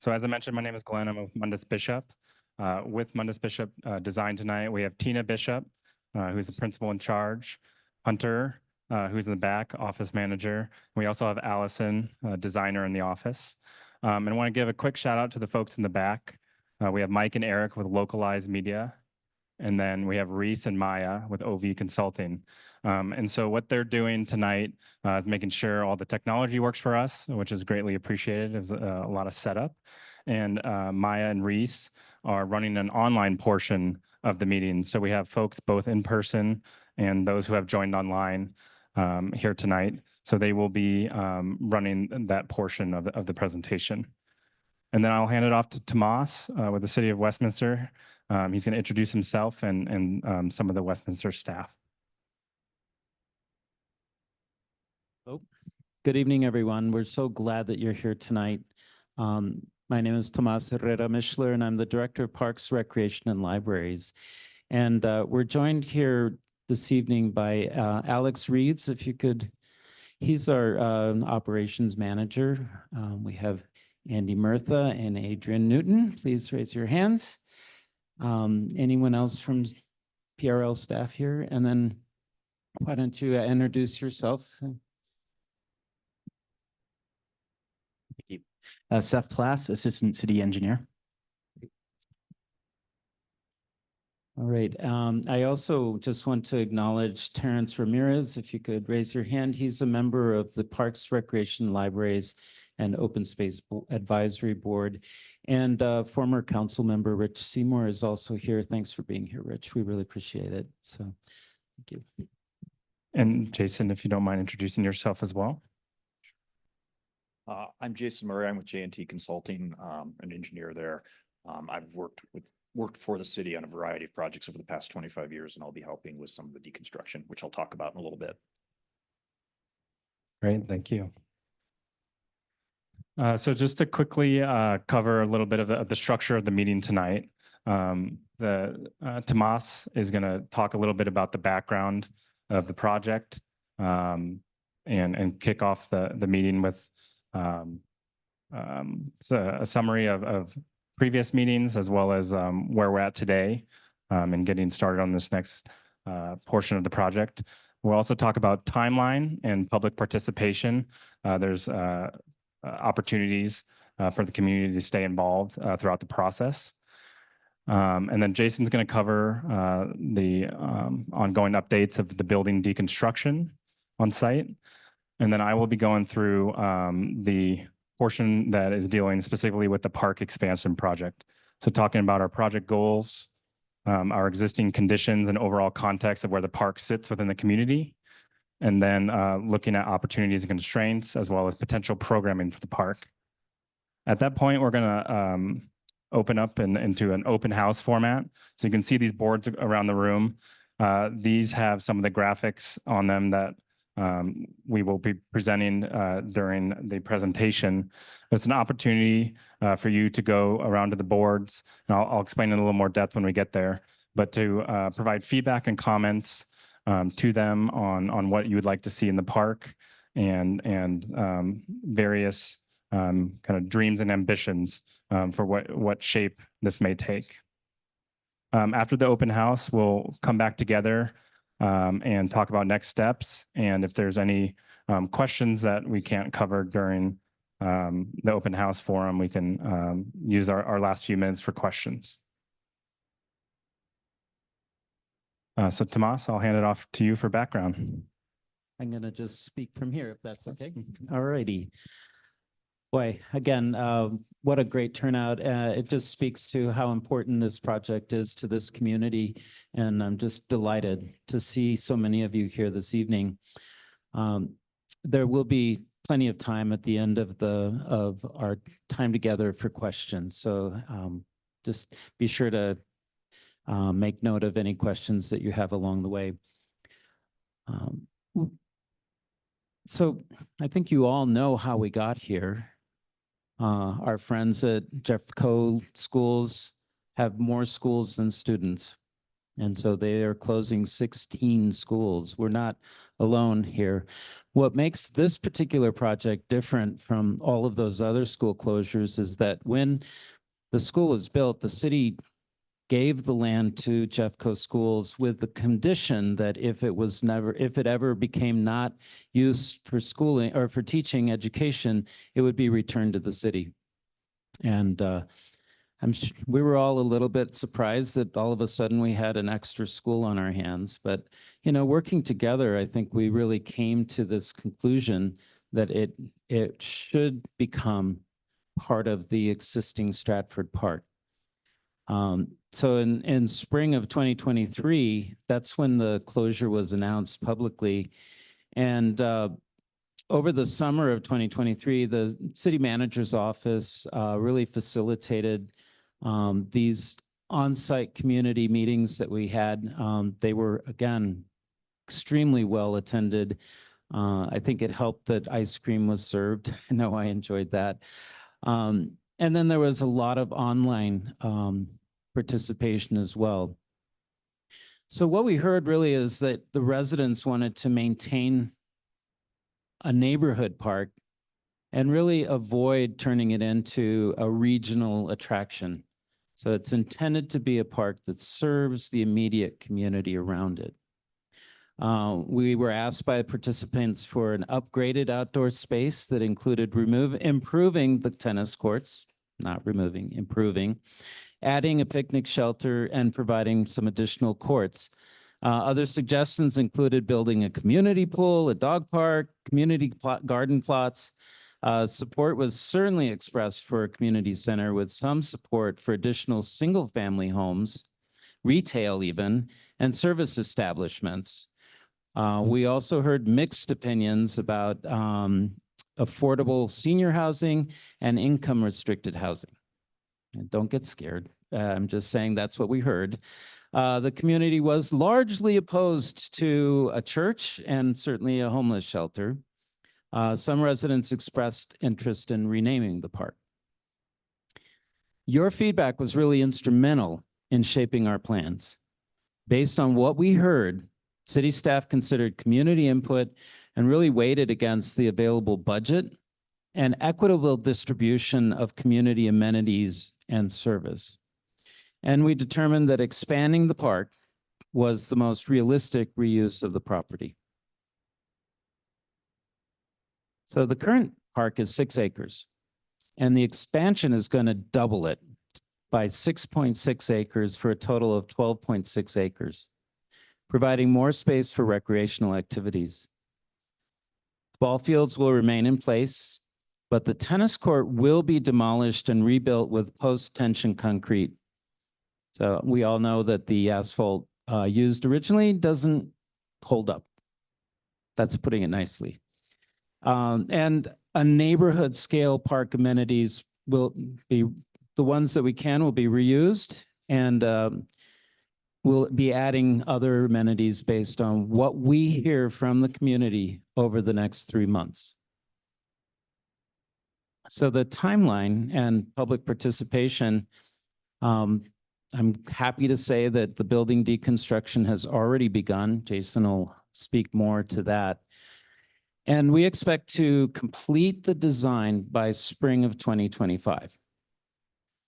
So as I mentioned, my name is Glenn. I'm with Mundus Bishop. With Mundus Bishop Design tonight, we have Tina Bishop, who's the principal in charge, Hunter, who's in the back, office manager. We also have Allison, designer in the office. And I want to give a quick shout out to the folks in the back. We have Mike and Eric with Localized Media. And then we have Reese and Maya with OV Consulting. And so what they're doing tonight is making sure all the technology works for us, which is greatly appreciated. There's a lot of setup. And Maya and Reese are running an online portion of the meeting. So we have folks both in person and those who have joined online here tonight. So they will be running that portion of the presentation. And then I'll hand it off to Tomas with the City of Westminster. He's going to introduce himself and some of the Westminster staff. Oh, good evening, everyone. We're so glad that you're here tonight. My name is Tomas Herrera Mischler, and I'm the Director of Parks, Recreation, and Libraries. And we're joined here this evening by Alex Reeves, if you could. He's our operations manager. We have Andy Murtha and Adrian Newton. Please raise your hands. Anyone else from PRL staff here? And then why don't you introduce yourself? Thank you. Seth Plass, Assistant City Engineer. All right. I also just want to acknowledge Terrence Ramirez. If you could raise your hand. He's a member of the Parks, Recreation, Libraries, and Open Space Advisory Board. And former council member Rich Seymour is also here. Thanks for being here, Rich. We really appreciate it. So thank you. And Jason, if you don't mind introducing yourself as well. I'm Jason Murray. I'm with J&T Consulting, an engineer there. I've worked for the city on a variety of projects over the past 25 years, and I'll be helping with some of the deconstruction, which I'll talk about in a little bit. Great, thank you. So just to quickly cover a little bit of the structure of the meeting tonight, Tomas is going to talk a little bit about the background of the project and kick off the meeting with a summary of previous meetings as well as where we're at today and getting started on this next portion of the project. We'll also talk about timeline and public participation. There's opportunities for the community to stay involved throughout the process. And then Jason's going to cover the ongoing updates of the building deconstruction on site. And then I will be going through the portion that is dealing specifically with the park expansion project. So talking about our project goals, our existing conditions and overall context of where the park sits within the community, and then looking at opportunities and constraints as well as potential programming for the park. At that point, we're going to open up into an open house format. So you can see these boards around the room. These have some of the graphics on them that we will be presenting during the presentation. It's an opportunity for you to go around to the boards, and I'll explain in a little more depth when we get there, but to provide feedback and comments to them on what you would like to see in the park and various kind of dreams and ambitions for what shape this may take. After the open house, we'll come back together and talk about next steps. And if there's any questions that we can't cover during the open house forum, we can use our last few minutes for questions. So Tomas, I'll hand it off to you for background. I'm going to just speak from here, if that's okay. All righty. Boy, again, what a great turnout. It just speaks to how important this project is to this community. And I'm just delighted to see so many of you here this evening. There will be plenty of time at the end of our time together for questions. So just be sure to make note of any questions that you have along the way. So I think you all know how we got here. Our friends at Jeffco Schools have more schools than students. And so they are closing 16 schools. We're not alone here. What makes this particular project different from all of those other school closures is that when the school was built, the city gave the land to Jeffco Schools with the condition that if it ever became not used for schooling or for teaching education, it would be returned to the city. And we were all a little bit surprised that all of a sudden we had an extra school on our hands. But, you know, working together, I think we really came to this conclusion that it should become part of the existing Stratford Park. So in spring of 2023, that's when the closure was announced publicly. And over the summer of 2023, the city manager's office really facilitated these on-site community meetings that we had. They were, again, extremely well attended. I think it helped that ice cream was served. I know I enjoyed that. And then there was a lot of online participation as well. So what we heard really is that the residents wanted to maintain a neighborhood park and really avoid turning it into a regional attraction. So it's intended to be a park that serves the immediate community around it. We were asked by participants for an upgraded outdoor space that included improving the tennis courts, not removing, improving, adding a picnic shelter, and providing some additional courts. Other suggestions included building a community pool, a dog park, garden plots. Support was certainly expressed for a community center with some support for additional single-family homes, retail even, and service establishments. We also heard mixed opinions about affordable senior housing and income-restricted housing. And don't get scared. I'm just saying that's what we heard. The community was largely opposed to a church and certainly a homeless shelter. Some residents expressed interest in renaming the park. Your feedback was really instrumental in shaping our plans. Based on what we heard, city staff considered community input and really weighed it against the available budget and equitable distribution of community amenities and service. And we determined that expanding the park was the most realistic reuse of the property. So the current park is 6 acres, and the expansion is going to double it by 6.6 acres for a total of 12.6 acres, providing more space for recreational activities. Ball fields will remain in place, but the tennis court will be demolished and rebuilt with post-tension concrete. So we all know that the asphalt used originally doesn't hold up. That's putting it nicely. And a neighborhood scale park amenities will be, the ones that we can will be reused, and we'll be adding other amenities based on what we hear from the community over the next 3 months. So the timeline and public participation, I'm happy to say that the building deconstruction has already begun. Jason will speak more to that. And we expect to complete the design by spring of 2025.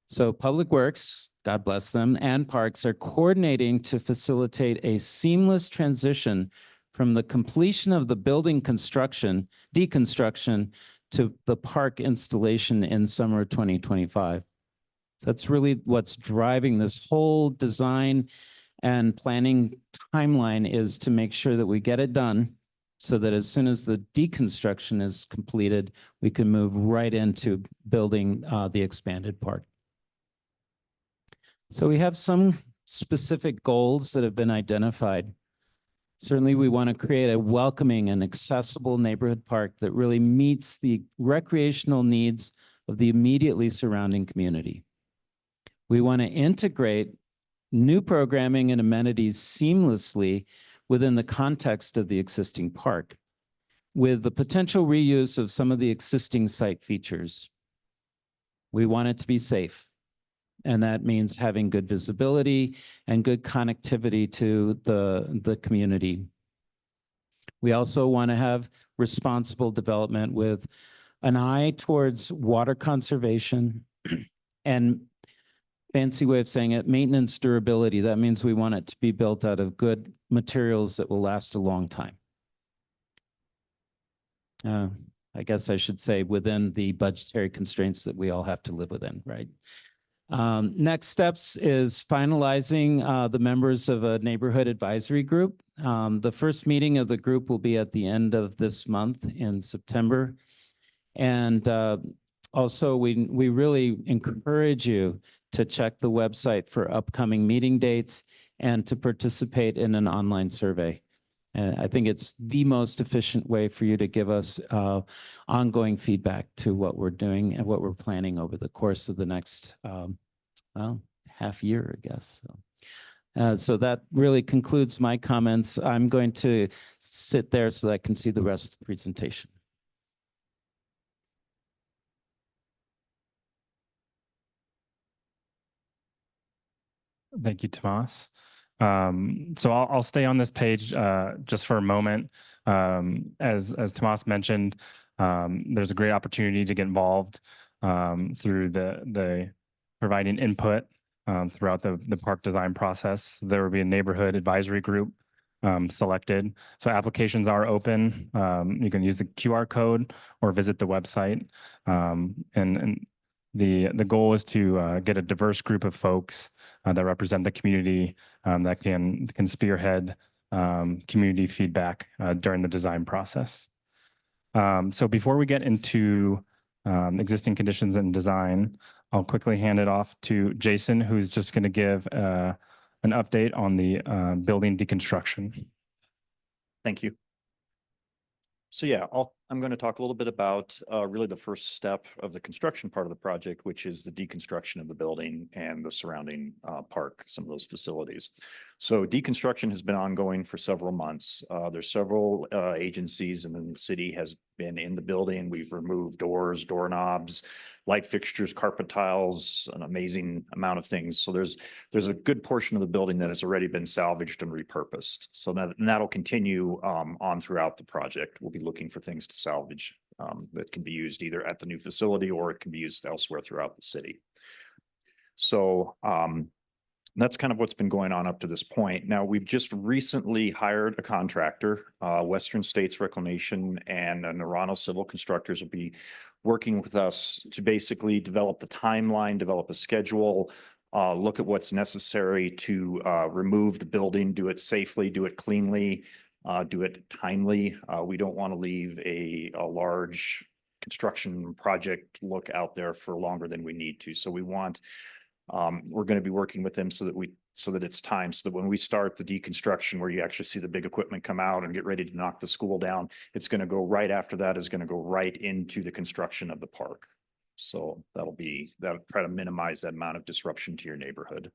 So Public Works, God bless them, and Parks are coordinating to facilitate a seamless transition from the completion of the building deconstruction to the park installation in summer 2025. That's really what's driving this whole design and planning timeline, is to make sure that we get it done so that as soon as the deconstruction is completed, we can move right into building the expanded park. So we have some specific goals that have been identified. Certainly, we want to create a welcoming and accessible neighborhood park that really meets the recreational needs of the immediately surrounding community. We want to integrate new programming and amenities seamlessly within the context of the existing park, with the potential reuse of some of the existing site features. We want it to be safe, and that means having good visibility and good connectivity to the community. We also want to have responsible development with an eye towards water conservation and, fancy way of saying it, maintenance durability. That means we want it to be built out of good materials that will last a long time. I guess I should say within the budgetary constraints that we all have to live within, right? Next steps is finalizing the members of a neighborhood advisory group. The first meeting of the group will be at the end of this month in September. And also, we really encourage you to check the website for upcoming meeting dates and to participate in an online survey. And I think it's the most efficient way for you to give us ongoing feedback to what we're doing and what we're planning over the course of the next, well, half year, I guess. So that really concludes my comments. I'm going to sit there so that I can see the rest of the presentation. Thank you, Tomas. So I'll stay on this page just for a moment. As Tomas mentioned, there's a great opportunity to get involved through the providing input throughout the park design process. There will be a neighborhood advisory group selected. So applications are open. You can use the QR code or visit the website. And the goal is to get a diverse group of folks that represent the community that can spearhead community feedback during the design process. So before we get into existing conditions and design, I'll quickly hand it off to Jason, who's just going to give an update on the building deconstruction. Thank you. So yeah, I'm going to talk a little bit about really the first step of the construction part of the project, which is the deconstruction of the building and the surrounding park, some of those facilities. So deconstruction has been ongoing for several months. There's several agencies, and then the city has been in the building. We've removed doors, doorknobs, light fixtures, carpet tiles, an amazing amount of things. So there's a good portion of the building that has already been salvaged and repurposed. So that'll continue on throughout the project. We'll be looking for things to salvage that can be used either at the new facility or it can be used elsewhere throughout the city. So that's kind of what's been going on up to this point. Now, we've just recently hired a contractor, Western States Reclamation and Nerano Civil Constructors will be working with us to basically develop the timeline, develop a schedule, look at what's necessary to remove the building, do it safely, do it cleanly, do it timely. We don't want to leave a large construction project look out there for longer than we need to. So we want we're going to be working with them so that it's time, so that when we start the deconstruction where you actually see the big equipment come out and get ready to knock the school down, it's going to go right after that is going to go right into the construction of the park. So that'll try to minimize that amount of disruption to your neighborhood.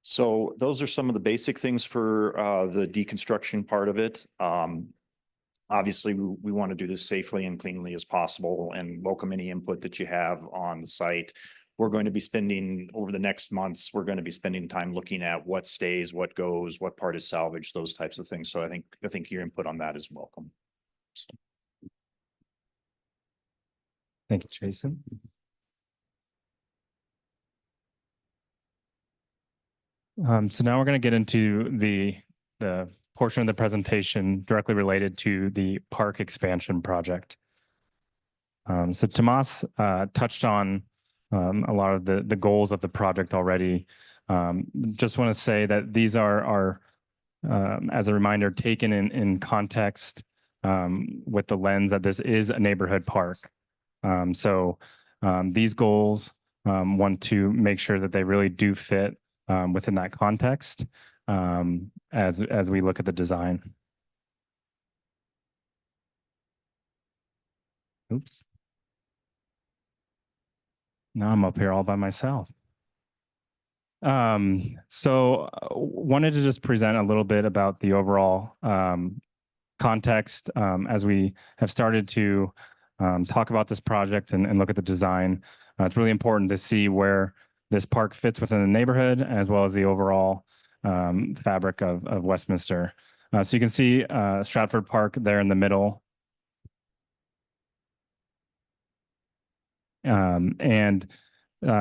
So those are some of the basic things for the deconstruction part of it. Obviously, we want to do this safely and cleanly as possible and welcome any input that you have on the site. We're going to be spending over the next months, we're going to be spending time looking at what stays, what goes, what part is salvaged, those types of things. So I think your input on that is welcome. So. Thank you, Jason. So now we're going to get into the portion of the presentation directly related to the park expansion project. So Tomas touched on a lot of the goals of the project already. Just want to say that these are as a reminder, taken in context with the lens that this is a neighborhood park. So these goals want to make sure that they really do fit within that context as we look at the design. Oops. Now I'm up here all by myself. So wanted to just present a little bit about the overall context as we have started to talk about this project and look at the design. It's really important to see where this park fits within the neighborhood as well as the overall fabric of Westminster. So you can see Stratford Park there in the middle.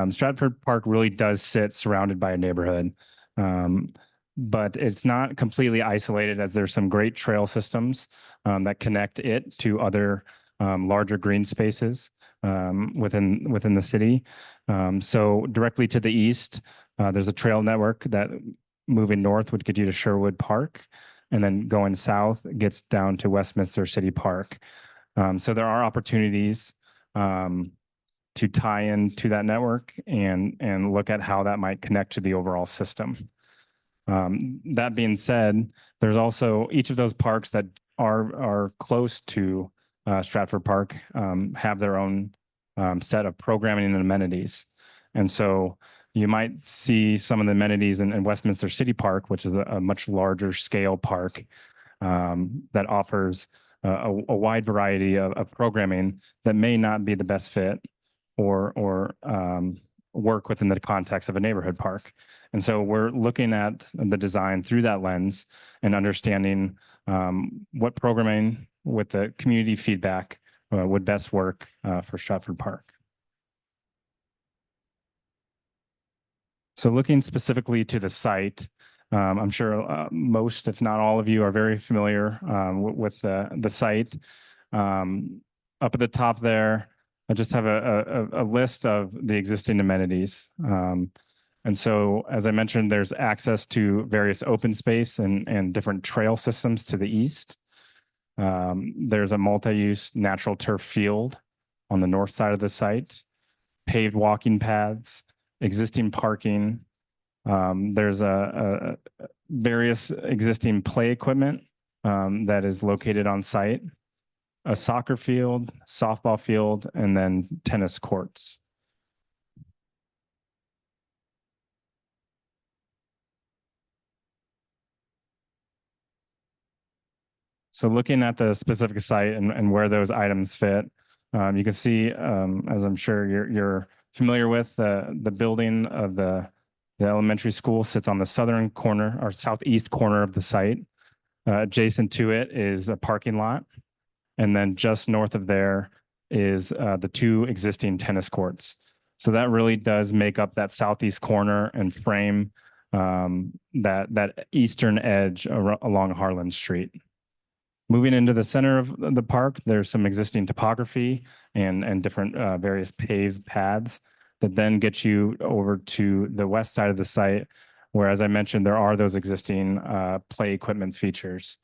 Stratford Park really does sit surrounded by a neighborhood. But it's not completely isolated, as there's some great trail systems that connect it to other larger green spaces within the city. So directly to the east, there's a trail network that moving north would get you to Sherwood Park, and then going south gets down to Westminster City Park. So there are opportunities to tie into that network and look at how that might connect to the overall system. That being said, there's also each of those parks that are close to Stratford Park have their own set of programming and amenities. And so you might see some of the amenities in Westminster City Park, which is a much larger scale park that offers a wide variety of programming that may not be the best fit or work within the context of a neighborhood park. And so we're looking at the design through that lens and understanding what programming with the community feedback would best work for Stratford Park. So looking specifically to the site, I'm sure most, if not all of you, are very familiar with the site. Up at the top there, I just have a list of the existing amenities. And so, as I mentioned, there's access to various open space and different trail systems to the east. There's a multi-use natural turf field on the north side of the site, paved walking paths, existing parking. There's a various existing play equipment that is located on site, a soccer field, softball field, and then tennis courts. So looking at the specific site and where those items fit, you can see, as I'm sure you're familiar with, the building of the elementary school sits on the southern corner or southeast corner of the site. Adjacent to it is a parking lot. And then just north of there is the two existing tennis courts. So that really does make up that southeast corner and frame that eastern edge along Harlan Street. Moving into the center of the park, there's some existing topography and different various paved paths that then get you over to the west side of the site, where, as I mentioned, there are those existing play equipment features.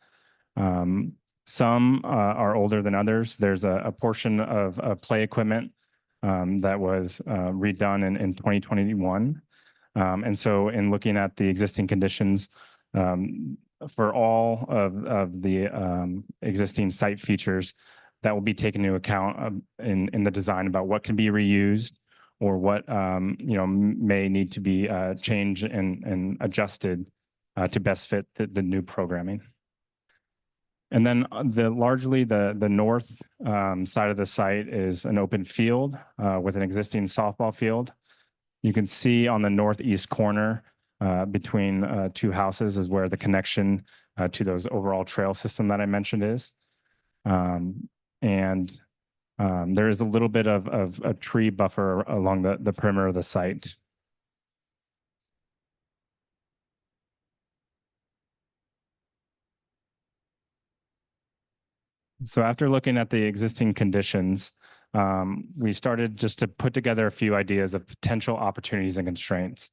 Some are older than others. There's a portion of play equipment that was redone in 2021. And so in looking at the existing conditions, for all of the existing site features, that will be taken into account in the design about what can be reused or what may need to be changed and adjusted to best fit the new programming. And then largely the north side of the site is an open field with an existing softball field. You can see on the northeast corner between two houses is where the connection to those overall trail system that I mentioned is. There is a little bit of a tree buffer along the perimeter of the site. So after looking at the existing conditions, we started just to put together a few ideas of potential opportunities and constraints.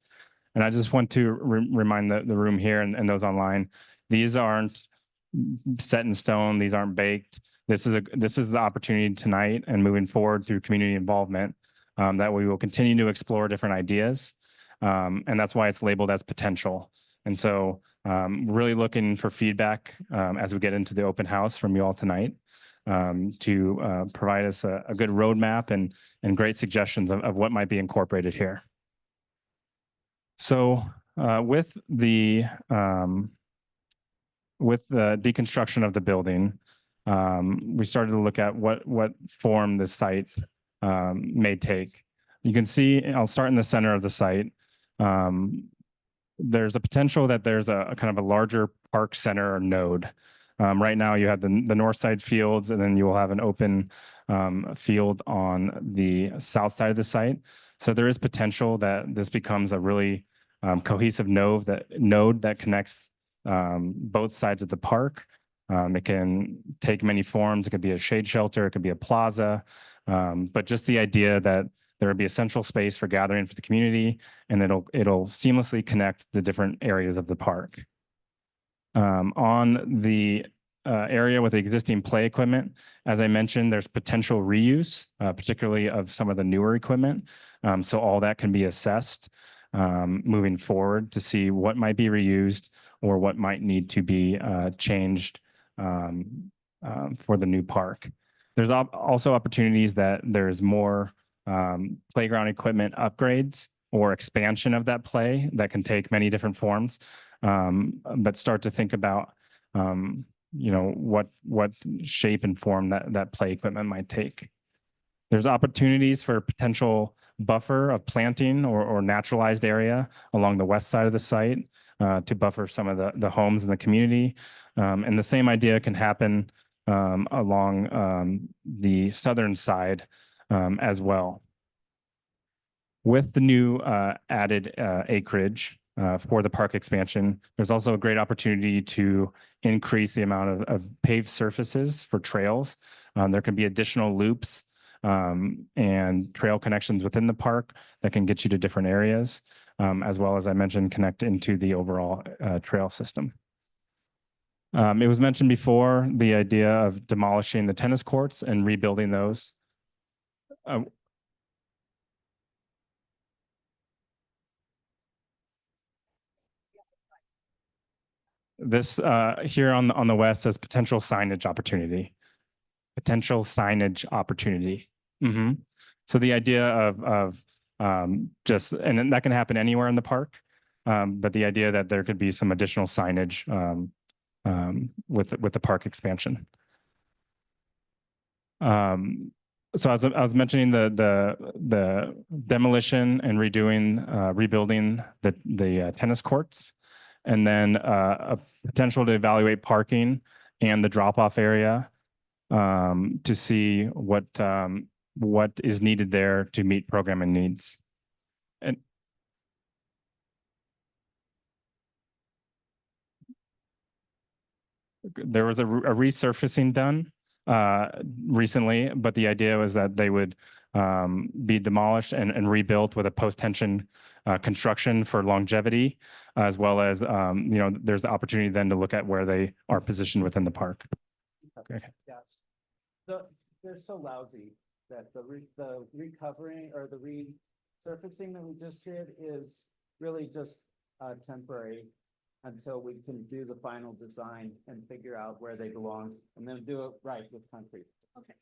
And I just want to remind the room here and those online, these aren't set in stone. These aren't baked. This is the opportunity tonight and moving forward through community involvement that we will continue to explore different ideas. And that's why it's labeled as potential. And so really looking for feedback as we get into the open house from you all tonight to provide us a good roadmap and great suggestions of what might be incorporated here. So with the deconstruction of the building, we started to look at what form the site may take. You can see, I'll start in the center of the site. there's a potential that there's a kind of a larger park center or node. Right now you have the north side fields, and then you will have an open field on the south side of the site. So there is potential that this becomes a really cohesive node that connects both sides of the park. It can take many forms. It could be a shade shelter. It could be a plaza. But just the idea that there would be a central space for gathering for the community, and it'll seamlessly connect the different areas of the park. On the area with the existing play equipment, as I mentioned, there's potential reuse, particularly of some of the newer equipment. So all that can be assessed moving forward to see what might be reused or what might need to be changed for the new park. There's also opportunities that there's more playground equipment upgrades or expansion of that play that can take many different forms, but start to think about what shape and form that play equipment might take. There's opportunities for potential buffer of planting or naturalized area along the west side of the site to buffer some of the homes in the community. And the same idea can happen along the southern side as well. With the new added acreage for the park expansion, there's also a great opportunity to increase the amount of paved surfaces for trails. There can be additional loops and trail connections within the park that can get you to different areas, as well as I mentioned, connect into the overall trail system. It was mentioned before, the idea of demolishing the tennis courts and rebuilding those. This here on the west says potential signage opportunity. Potential signage opportunity. So the idea of just, and then that can happen anywhere in the park, but the idea that there could be some additional signage with the park expansion. So as I was mentioning, the demolition and rebuilding the tennis courts, and then a potential to evaluate parking and the drop-off area to see what is needed there to meet programming needs. And there was a resurfacing done recently, but the idea was that they would be demolished and rebuilt with a post-tension construction for longevity, as well as there's the opportunity then to look at where they are positioned within the park. Okay. They're so lousy that the recovering or the resurfacing that we just did is really just temporary until we can do the final design and figure out where they belong, and then do it right with concrete. Okay.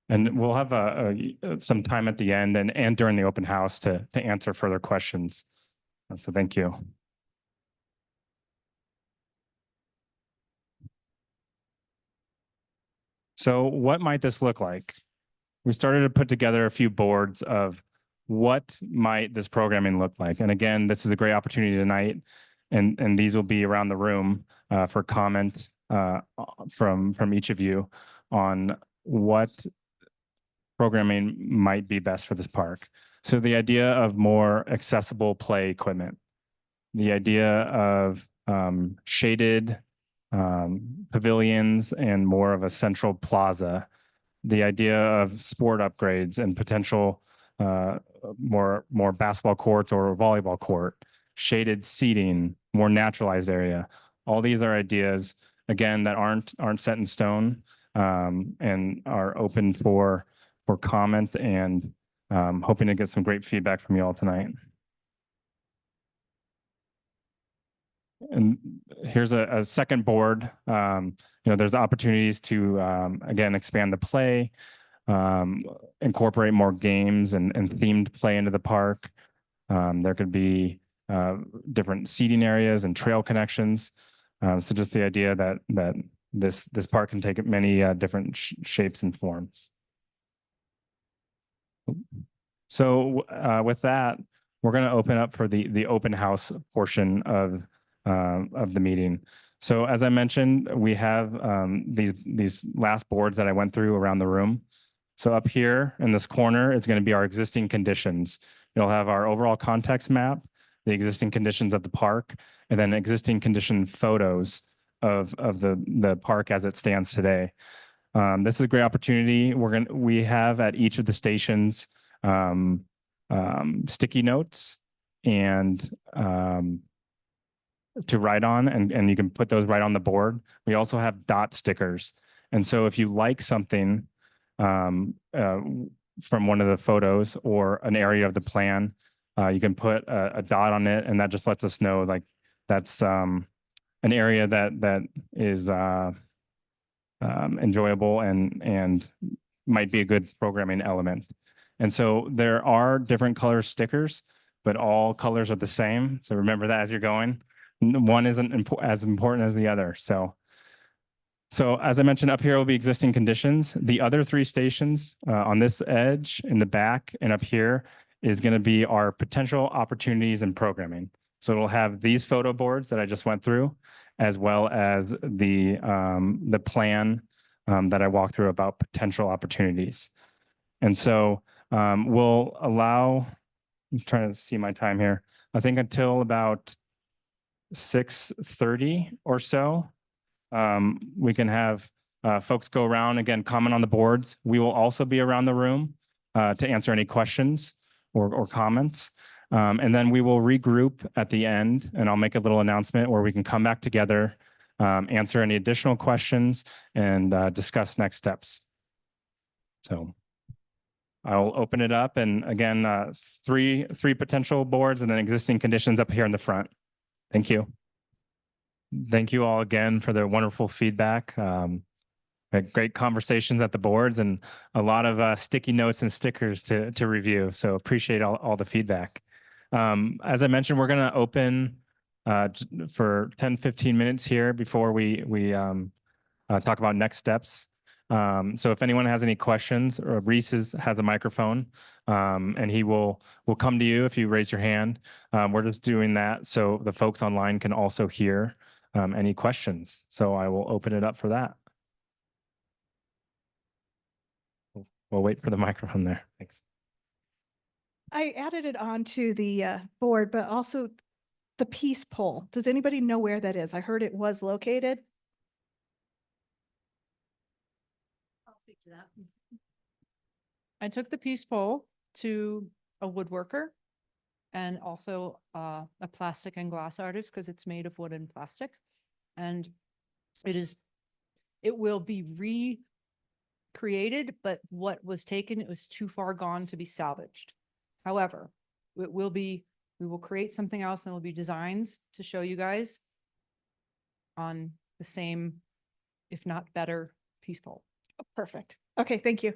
And we'll have some time at the end and during the open house to answer further questions. So thank you. So what might this look like? We started to put together a few boards of what might this programming look like. And again, this is a great opportunity tonight. And these will be around the room for comment from each of you on what programming might be best for this park. So the idea of more accessible play equipment, the idea of shaded pavilions and more of a central plaza, the idea of sport upgrades and potential more basketball courts or a volleyball court, shaded seating, more naturalized area. All these are ideas, again, that aren't set in stone and are open for comment, and hoping to get some great feedback from you all tonight. And here's a second board. There's opportunities to, again, expand the play, incorporate more games and themed play into the park. There could be different seating areas and trail connections. So just the idea that this park can take many different shapes and forms. So with that, we're going to open up for the open house portion of the meeting. So as I mentioned, we have these last boards that I went through around the room. So up here in this corner, it's going to be our existing conditions. It'll have our overall context map, the existing conditions of the park, and then existing condition photos of the park as it stands today. This is a great opportunity. We have at each of the stations sticky notes and to write on, and you can put those right on the board. We also have dot stickers. And so if you like something from one of the photos or an area of the plan, you can put a dot on it, and that just lets us know like that's an area that is enjoyable and might be a good programming element. And so there are different color stickers, but all colors are the same. So remember that as you're going. One isn't as important as the other. So as I mentioned, up here will be existing conditions. The other three stations on this edge, in the back, and up here is going to be our potential opportunities in programming. So it'll have these photo boards that I just went through, as well as the plan that I walked through about potential opportunities. And so we'll allow, I'm trying to see my time here, I think until about 6:30 or so, we can have folks go around, again, comment on the boards. We will also be around the room to answer any questions or comments. And then we will regroup at the end, and I'll make a little announcement where we can come back together, answer any additional questions, and discuss next steps. So I'll open it up, and again, three potential boards and then existing conditions up here in the front. Thank you. Thank you all again for the wonderful feedback. Had great conversations at the boards and a lot of sticky notes and stickers to review. So appreciate all the feedback. As I mentioned, we're going to open for 10-15 minutes here before we talk about next steps. So if anyone has any questions, or Reese has a microphone, and he will come to you if you raise your hand. We're just doing that so the folks online can also hear any questions. So I will open it up for that. We'll wait for the microphone there. Thanks. I added it onto the board, but also the peace pole. Does anybody know where that is? I heard it was located. I'll speak to that. I took the peace pole to a woodworker and also a plastic and glass artist because it's made of wood and plastic. And it will be recreated, but what was taken, it was too far gone to be salvaged. However, we will create something else, and there will be designs to show you guys on the same, if not better, peace pole. Oh, perfect. Okay, thank you.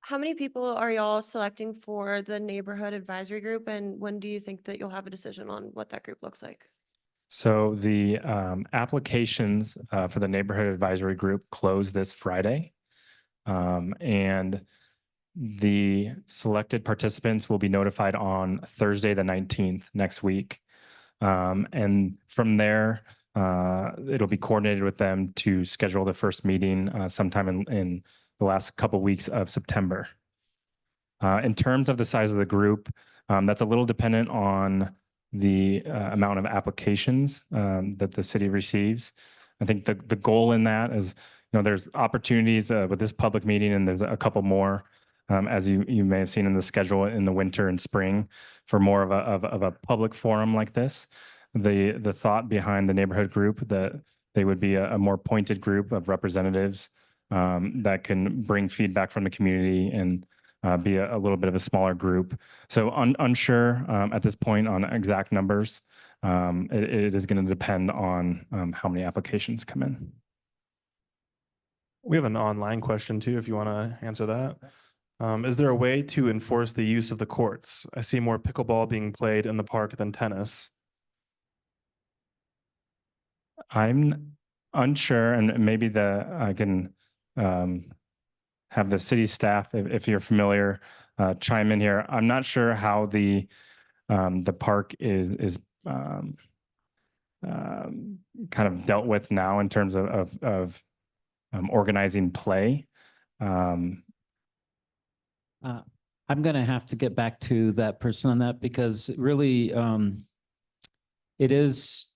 How many people are y'all selecting for the neighborhood advisory group, and when do you think that you'll have a decision on what that group looks like? So the applications for the neighborhood advisory group close this Friday. And the selected participants will be notified on Thursday, the 19th, next week. And from there, it'll be coordinated with them to schedule the first meeting sometime in the last couple weeks of September. In terms of the size of the group, that's a little dependent on the amount of applications that the city receives. I think the goal in that is, there's opportunities with this public meeting, and there's a couple more, as you may have seen in the schedule in the winter and spring, for more of a public forum like this. The thought behind the neighborhood group, that they would be a more pointed group of representatives that can bring feedback from the community and be a little bit of a smaller group. So unsure at this point on exact numbers. It is going to depend on how many applications come in. We have an online question too, if you want to answer that. Is there a way to enforce the use of the courts? I see more pickleball being played in the park than tennis. I'm unsure, and maybe I can have the city staff, if you're familiar, chime in here. I'm not sure how the park is kind of dealt with now in terms of organizing play. I'm going to have to get back to that person on that because really it is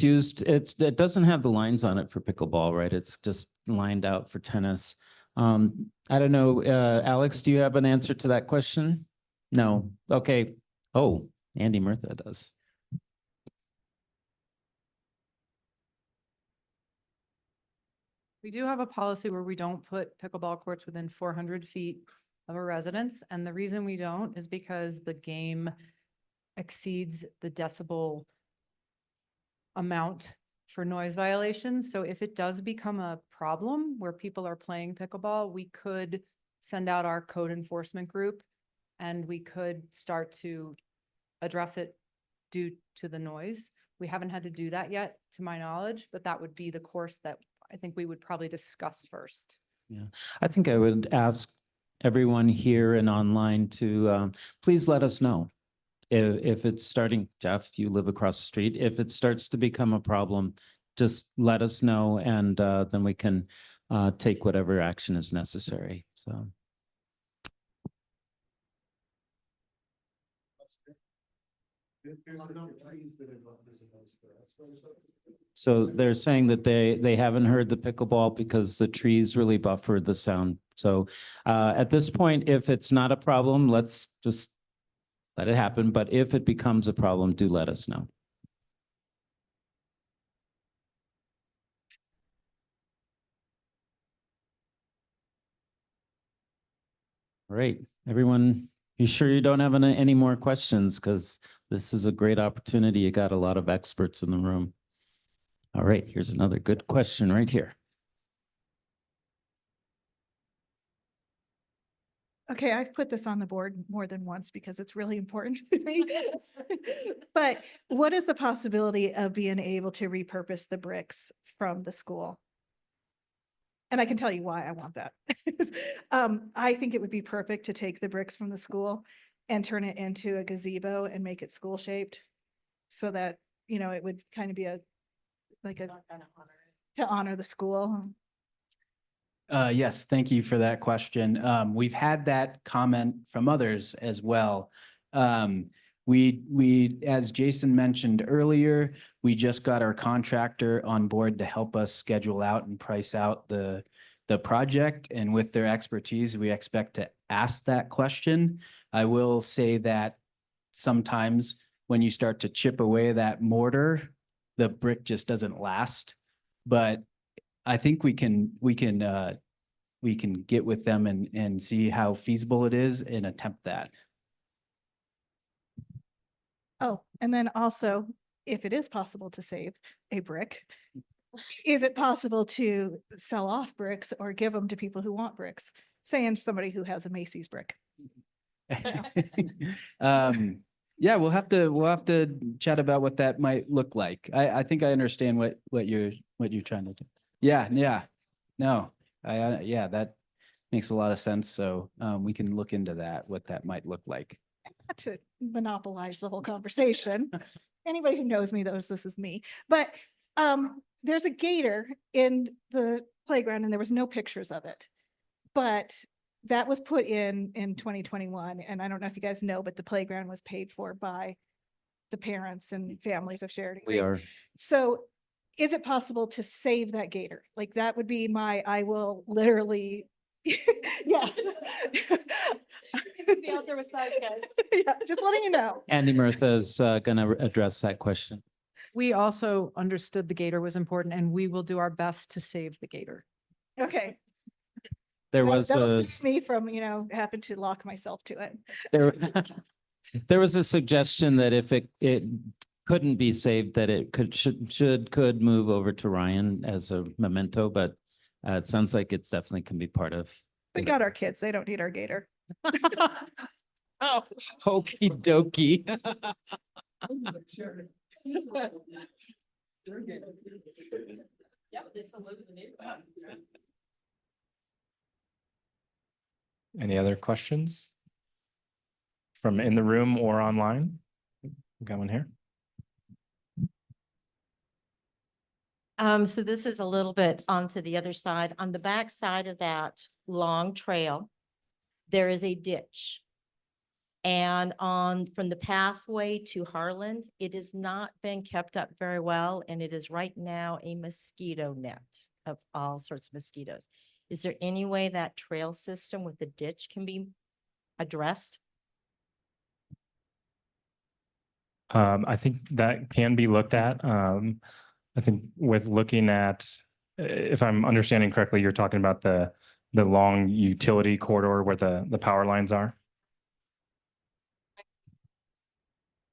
used, it doesn't have the lines on it for pickleball, right? It's just lined out for tennis. I don't know, Alex, do you have an answer to that question? No. Okay. Oh, Andy Murtha does. We do have a policy where we don't put pickleball courts within 400 feet of a residence. And the reason we don't is because the game exceeds the decibel amount for noise violations. So if it does become a problem where people are playing pickleball, we could send out our code enforcement group and we could start to address it due to the noise. We haven't had to do that yet, to my knowledge, but that would be the course that I think we would probably discuss first. Yeah, I think I would ask everyone here and online to please let us know if it's starting. Jeff, you live across the street. If it starts to become a problem, just let us know, and then we can take whatever action is necessary. So they're saying that they haven't heard the pickleball because the trees really buffer the sound. So at this point, if it's not a problem, let's just let it happen. But if it becomes a problem, do let us know. All right, everyone, you sure you don't have any more questions? Because this is a great opportunity. You got a lot of experts in the room. All right, here's another good question right here. Okay, I've put this on the board more than once because it's really important to me. But what is the possibility of being able to repurpose the bricks from the school? And I can tell you why I want that. I think it would be perfect to take the bricks from the school and turn it into a gazebo and make it school shaped. So that, you know, it would kind of be to honor the school. Yes, thank you for that question. We've had that comment from others as well. We, as Jason mentioned earlier, we just got our contractor on board to help us schedule out and price out the project. And with their expertise, we expect to ask that question. I will say that sometimes when you start to chip away that mortar, the brick just doesn't last. But I think we can get with them and see how feasible it is and attempt that. Oh, and then also, if it is possible to save a brick, is it possible to sell off bricks or give them to people who want bricks? Saying somebody who has a Macy's brick. Yeah, we'll have to chat about what that might look like. I think I understand what you're trying to do. Yeah. No, yeah, that makes a lot of sense. So we can look into that, what that might look like. Not to monopolize the whole conversation. Anybody who knows me knows this is me. But there's a gator in the playground and there was no pictures of it. But that was put in 2021. And I don't know if you guys know, but the playground was paid for by the parents and families of Sheridan. We are. So is it possible to save that gator? Like that would be I will literally, yeah. Be out there with side guys. Yeah, just letting you know. Andy Murtha is going to address that question. We also understood the gator was important and we will do our best to save the gator. Okay. There was me from, having to lock myself to it. there was a suggestion that if it couldn't be saved, that it could move over to Ryan as a memento, but it sounds like it's definitely can be part of. We got our kids. They don't need our gator. Oh, hokey dokey. Any other questions from in the room or online? Got one here. So this is a little bit onto the other side. On the back side of that long trail, there is a ditch. And from the pathway to Harland, it has not been kept up very well, and it is right now a mosquito net of all sorts of mosquitoes. Is there any way that trail system with the ditch can be addressed? I think that can be looked at. I think with looking at, if I'm understanding correctly, you're talking about the long utility corridor where the power lines are.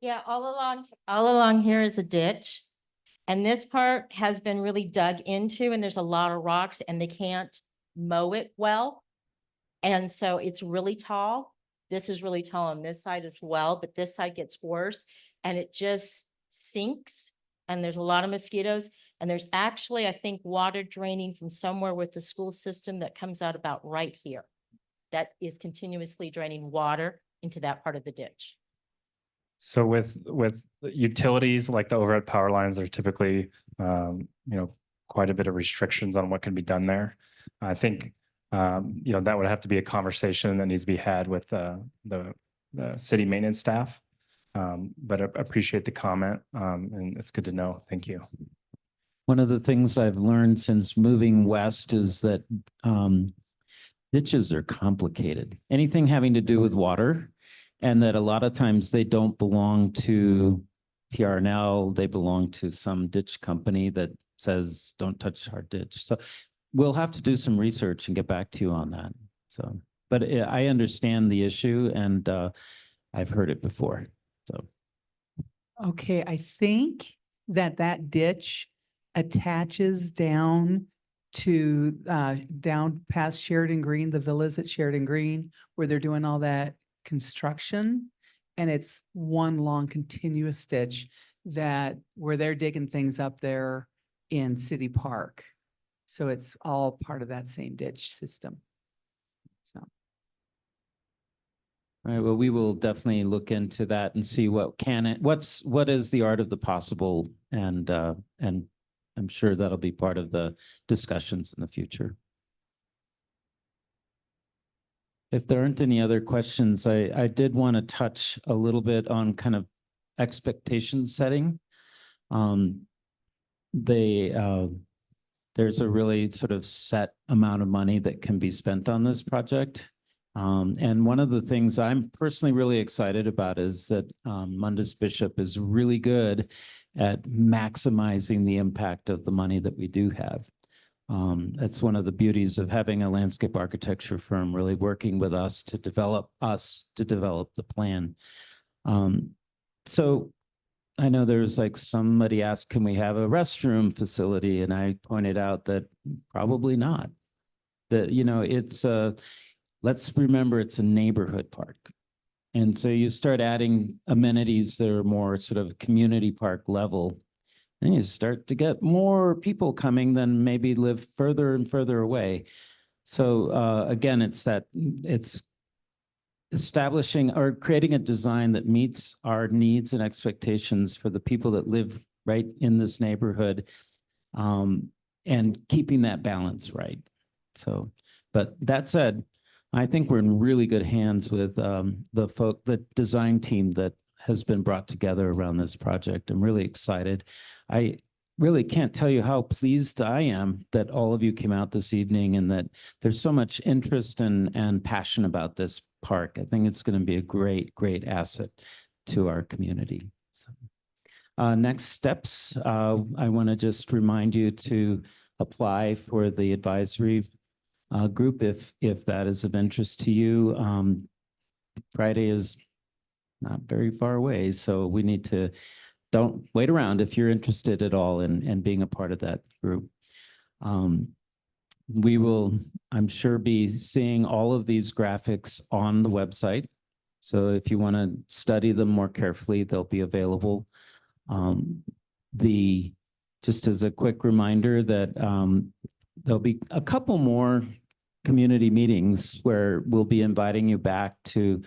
Yeah, all along here is a ditch. And this part has been really dug into, and there's a lot of rocks, and they can't mow it well. And so it's really tall. This is really tall on this side as well, but this side gets worse and it just sinks. And there's a lot of mosquitoes. And there's actually, I think, water draining from somewhere with the school system that comes out about right here. That is continuously draining water into that part of the ditch. So with utilities like the overhead power lines, there's typically, quite a bit of restrictions on what can be done there. I think, that would have to be a conversation that needs to be had with the city maintenance staff. But I appreciate the comment, and it's good to know. Thank you. One of the things I've learned since moving west is that ditches are complicated. Anything having to do with water, and that a lot of times they don't belong to PRNL, they belong to some ditch company that says, don't touch our ditch. So we'll have to do some research and get back to you on that. So, but I understand the issue, and I've heard it before, so. Okay, I think that ditch attaches down to down past Sheridan Green, the villas at Sheridan Green, where they're doing all that construction. And it's one long continuous ditch where they're digging things up there in City Park. So it's all part of that same ditch system. So. All right, well, we will definitely look into that and see what is the art of the possible, and I'm sure that'll be part of the discussions in the future. If there aren't any other questions, I did want to touch a little bit on kind of expectation setting. There's a really sort of set amount of money that can be spent on this project. And one of the things I'm personally really excited about is that Mundus Bishop is really good at maximizing the impact of the money that we do have. That's one of the beauties of having a landscape architecture firm really working with us to develop the plan. So I know there's like somebody asked, can we have a restroom facility? And I pointed out that probably not. That, it's let's remember it's a neighborhood park. And so you start adding amenities that are more sort of community park level, then you start to get more people coming than maybe live further and further away. So again, it's establishing or creating a design that meets our needs and expectations for the people that live right in this neighborhood, and keeping that balance right. So, but that said, I think we're in really good hands with the design team that has been brought together around this project. I'm really excited. I really can't tell you how pleased I am that all of you came out this evening and that there's so much interest and passion about this park. I think it's going to be a great, great asset to our community. So, next steps, I want to just remind you to apply for the advisory group if that is of interest to you. Friday is not very far away, so we need to don't wait around if you're interested at all in being a part of that group. We will, I'm sure, be seeing all of these graphics on the website. So if you want to study them more carefully, they'll be available. The just as a quick reminder that there'll be a couple more community meetings where we'll be inviting you back to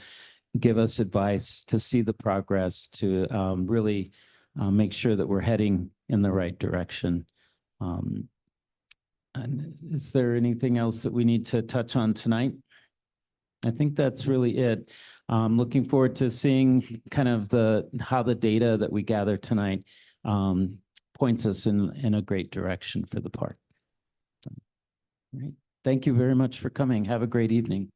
give us advice, to see the progress, to really make sure that we're heading in the right direction. And is there anything else that we need to touch on tonight? I think that's really it. Looking forward to seeing kind of how the data that we gather tonight points us in a great direction for the park. So, all right. Thank you very much for coming. Have a great evening.